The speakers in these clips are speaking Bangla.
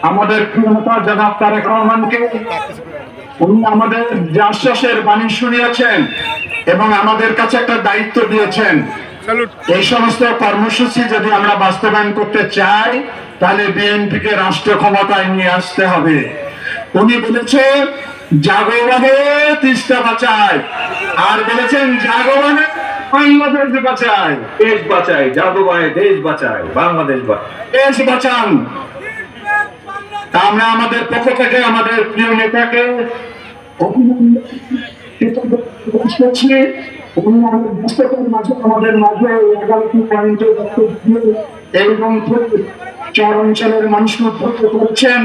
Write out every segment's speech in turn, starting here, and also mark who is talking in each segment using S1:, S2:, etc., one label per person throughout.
S1: আমাদের প্রিয় নেতা জনাব তারেক রহমানকে, উনি আমাদের যে আশ্বাসের বাণী শুনিয়েছেন এবং আমাদের কাছে একটা দায়িত্ব দিয়েছেন। এই সমস্ত কর্মসূচি যদি আমরা বাস্তবায়ন করতে চাই, তাহলে বিএনপিকে রাষ্ট্র ক্ষমতায় নিয়ে আসতে হবে। উনি বলেছেন জাগো বাহে তিস্তা বাঁচায়, আর বলেছেন জাগো বাহে বাংলাদেশ বাঁচায়।
S2: দেশ বাঁচাই, জাগো বাহে দেশ বাঁচাই, বাংলাদেশ বাঁচাই।
S1: দেশ বাঁচান। তা আমরা আমাদের পক্ষ থেকে আমাদের প্রিয় নেতাকে আমাদের মাঝে এবং চরাঞ্চলের মানুষকে উদ্বুদ্ধ করেছেন,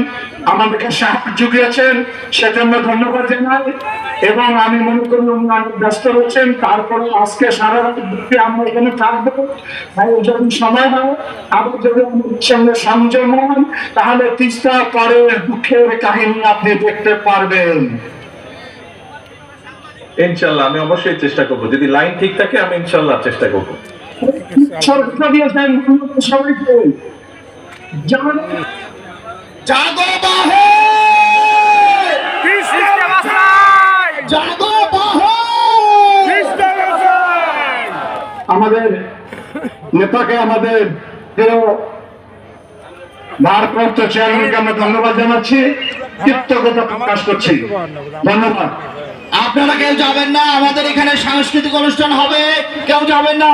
S1: আমাদেরকে সাহায্য জুগিয়েছেন, সেজন্য ধন্যবাদ জানাই। এবং আমি মনে করি উনি অনেক ব্যস্ত রয়েছেন, তারপরে আজকে সারা রাত আমরা এখানে থাকবো। তাই যদি সময় হয়, আবার যদি আমাদের সঙ্গে সংযম হন, তাহলে তিস্তা পরে দুঃখের কাহিনী আপনি দেখতে পারবেন।
S2: ইনশাল্লাহ আমি অবশ্যই চেষ্টা করবো, যদি লাইন ঠিক থাকে আমি ইনশাল্লাহ চেষ্টা করবো।
S1: সরকার দিয়েছেন সবাইকে জাগো বাহে জাগো বাহে। আমাদের নেতাকে, আমাদের প্রিয় ভারপ্রাপ্ত চেয়ারম্যানকে আমরা ধন্যবাদ জানাচ্ছি, কৃতজ্ঞতা প্রকাশ করছি। ধন্যবাদ।
S3: আপনারা কেউ যাবেন না, আমাদের এখানে সাংস্কৃতিক অনুষ্ঠান হবে, কেউ যাবেন না।